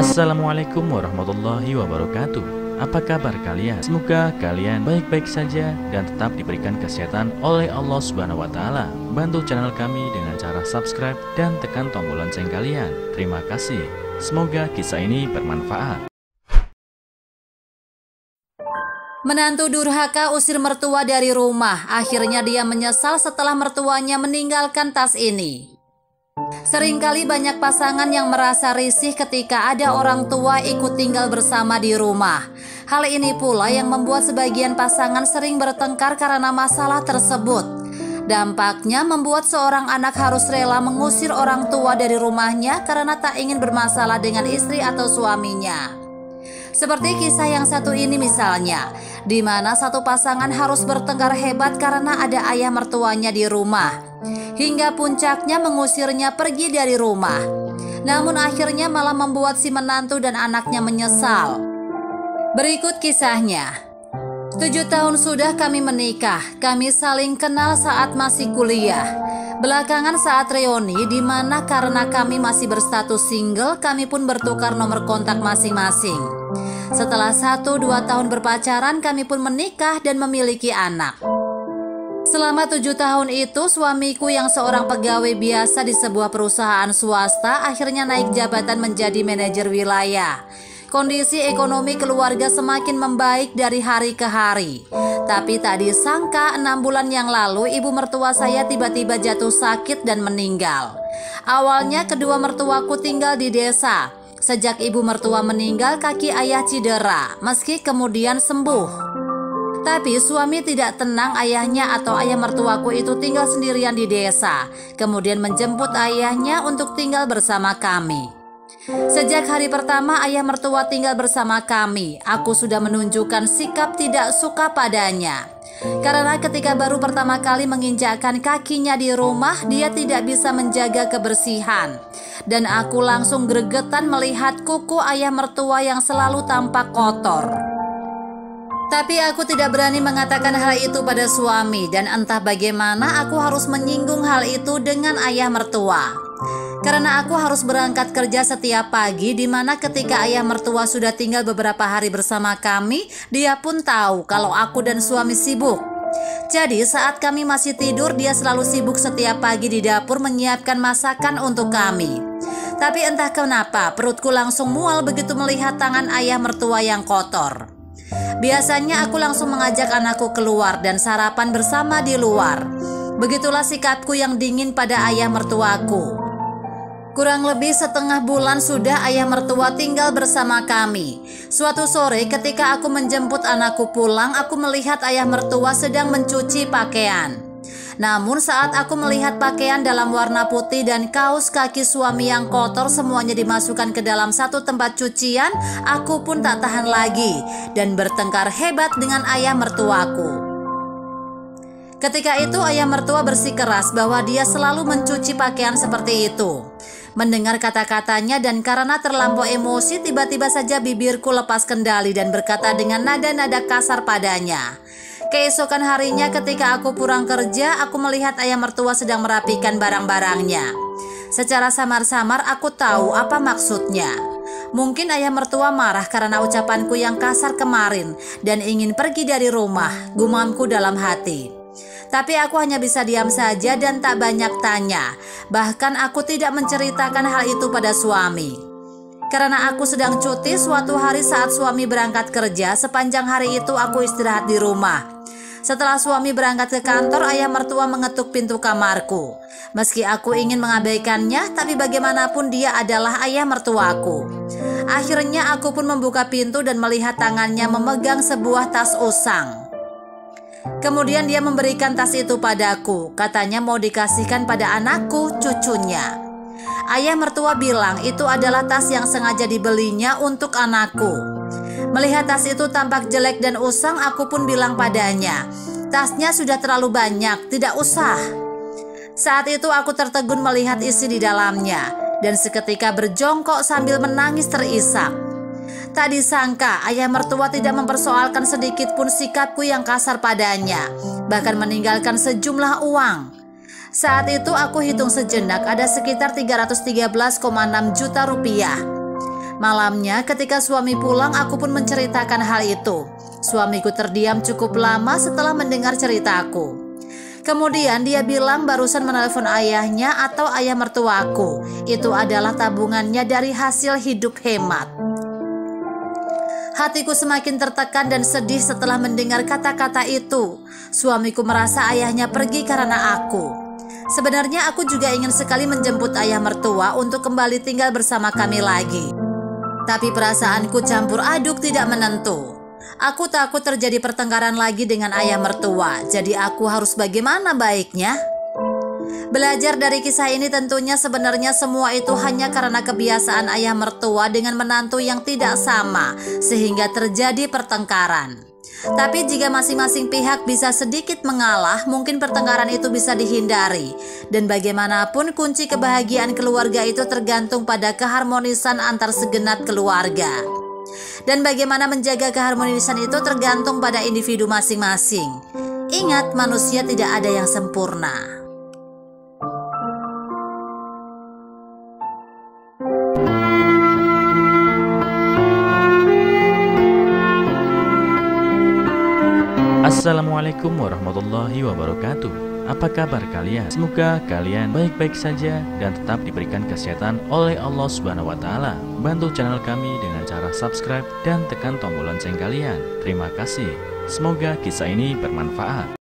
Assalamualaikum warahmatullahi wabarakatuh. Apa kabar kalian? Semoga kalian baik-baik saja dan tetap diberikan kesehatan oleh Allah Subhanahu wa Ta'ala. Bantu channel kami dengan cara subscribe dan tekan tombol lonceng kalian. Terima kasih. Semoga kisah ini bermanfaat. Menantu durhaka usir mertua dari rumah. Akhirnya dia menyesal setelah mertuanya meninggalkan tas ini. Seringkali banyak pasangan yang merasa risih ketika ada orang tua ikut tinggal bersama di rumah. Hal ini pula yang membuat sebagian pasangan sering bertengkar karena masalah tersebut. Dampaknya membuat seorang anak harus rela mengusir orang tua dari rumahnya karena tak ingin bermasalah dengan istri atau suaminya. Seperti kisah yang satu ini misalnya, di mana satu pasangan harus bertengkar hebat karena ada ayah mertuanya di rumah, hingga puncaknya mengusirnya pergi dari rumah. Namun akhirnya malah membuat si menantu dan anaknya menyesal. Berikut kisahnya. 7 tahun sudah kami menikah. Kami saling kenal saat masih kuliah. Belakangan saat reuni, di mana karena kami masih berstatus single, kami pun bertukar nomor kontak masing-masing. Setelah 1-2 tahun berpacaran, kami pun menikah dan memiliki anak. Selama 7 tahun itu, suamiku yang seorang pegawai biasa di sebuah perusahaan swasta akhirnya naik jabatan menjadi manajer wilayah. Kondisi ekonomi keluarga semakin membaik dari hari ke hari. Tapi tak disangka 6 bulan yang lalu ibu mertua saya tiba-tiba jatuh sakit dan meninggal. Awalnya kedua mertuaku tinggal di desa. Sejak ibu mertua meninggal, kaki ayah cedera, meski kemudian sembuh. Tapi suami tidak tenang, ayahnya atau ayah mertuaku itu tinggal sendirian di desa. Kemudian menjemput ayahnya untuk tinggal bersama kami. Sejak hari pertama ayah mertua tinggal bersama kami, aku sudah menunjukkan sikap tidak suka padanya. Karena ketika baru pertama kali menginjakkan kakinya di rumah, dia tidak bisa menjaga kebersihan. Dan aku langsung gregetan melihat kuku ayah mertua yang selalu tampak kotor. Tapi aku tidak berani mengatakan hal itu pada suami, dan entah bagaimana aku harus menyinggung hal itu dengan ayah mertua. Karena aku harus berangkat kerja setiap pagi, di mana ketika ayah mertua sudah tinggal beberapa hari bersama kami, dia pun tahu kalau aku dan suami sibuk. Jadi saat kami masih tidur, dia selalu sibuk setiap pagi di dapur menyiapkan masakan untuk kami. Tapi entah kenapa perutku langsung mual begitu melihat tangan ayah mertua yang kotor. Biasanya aku langsung mengajak anakku keluar dan sarapan bersama di luar. Begitulah sikapku yang dingin pada ayah mertuaku. Kurang lebih setengah bulan sudah ayah mertua tinggal bersama kami. Suatu sore ketika aku menjemput anakku pulang, aku melihat ayah mertua sedang mencuci pakaian. Namun saat aku melihat pakaian dalam warna putih dan kaos kaki suami yang kotor semuanya dimasukkan ke dalam satu tempat cucian, aku pun tak tahan lagi dan bertengkar hebat dengan ayah mertuaku. Ketika itu ayah mertua bersikeras bahwa dia selalu mencuci pakaian seperti itu. Mendengar kata-katanya dan karena terlampau emosi, tiba-tiba saja bibirku lepas kendali dan berkata dengan nada-nada kasar padanya. Keesokan harinya ketika aku pulang kerja, aku melihat ayah mertua sedang merapikan barang-barangnya. Secara samar-samar aku tahu apa maksudnya. Mungkin ayah mertua marah karena ucapanku yang kasar kemarin dan ingin pergi dari rumah, gumamku dalam hati. Tapi aku hanya bisa diam saja dan tak banyak tanya. Bahkan aku tidak menceritakan hal itu pada suami. Karena aku sedang cuti, suatu hari saat suami berangkat kerja, sepanjang hari itu aku istirahat di rumah. Setelah suami berangkat ke kantor, ayah mertua mengetuk pintu kamarku. Meski aku ingin mengabaikannya, tapi bagaimanapun dia adalah ayah mertuaku. Akhirnya aku pun membuka pintu dan melihat tangannya memegang sebuah tas usang. Kemudian dia memberikan tas itu padaku. Katanya mau dikasihkan pada anakku, cucunya. Ayah mertua bilang itu adalah tas yang sengaja dibelinya untuk anakku. Melihat tas itu tampak jelek dan usang, aku pun bilang padanya, tasnya sudah terlalu banyak, tidak usah. Saat itu aku tertegun melihat isi di dalamnya dan seketika berjongkok sambil menangis terisak. Tak disangka ayah mertua tidak mempersoalkan sedikit pun sikapku yang kasar padanya, bahkan meninggalkan sejumlah uang. Saat itu aku hitung sejenak ada sekitar 313,6 juta rupiah. Malamnya ketika suami pulang, aku pun menceritakan hal itu. Suamiku terdiam cukup lama setelah mendengar ceritaku. Kemudian dia bilang barusan menelepon ayahnya atau ayah mertuaku. Itu adalah tabungannya dari hasil hidup hemat. Hatiku semakin tertekan dan sedih setelah mendengar kata-kata itu. Suamiku merasa ayahnya pergi karena aku. Sebenarnya aku juga ingin sekali menjemput ayah mertua untuk kembali tinggal bersama kami lagi. Tapi perasaanku campur aduk tidak menentu. Aku takut terjadi pertengkaran lagi dengan ayah mertua. Jadi aku harus bagaimana baiknya? Belajar dari kisah ini tentunya sebenarnya semua itu hanya karena kebiasaan ayah mertua dengan menantu yang tidak sama, sehingga terjadi pertengkaran. Tapi jika masing-masing pihak bisa sedikit mengalah, mungkin pertengkaran itu bisa dihindari. Dan bagaimanapun kunci kebahagiaan keluarga itu tergantung pada keharmonisan antar segenap keluarga. Dan bagaimana menjaga keharmonisan itu tergantung pada individu masing-masing. Ingat, manusia tidak ada yang sempurna. Assalamualaikum warahmatullahi wabarakatuh. Apa kabar kalian? Semoga kalian baik-baik saja dan tetap diberikan kesehatan oleh Allah Subhanahu wa Ta'ala. Bantu channel kami dengan cara subscribe dan tekan tombol lonceng kalian. Terima kasih. Semoga kisah ini bermanfaat.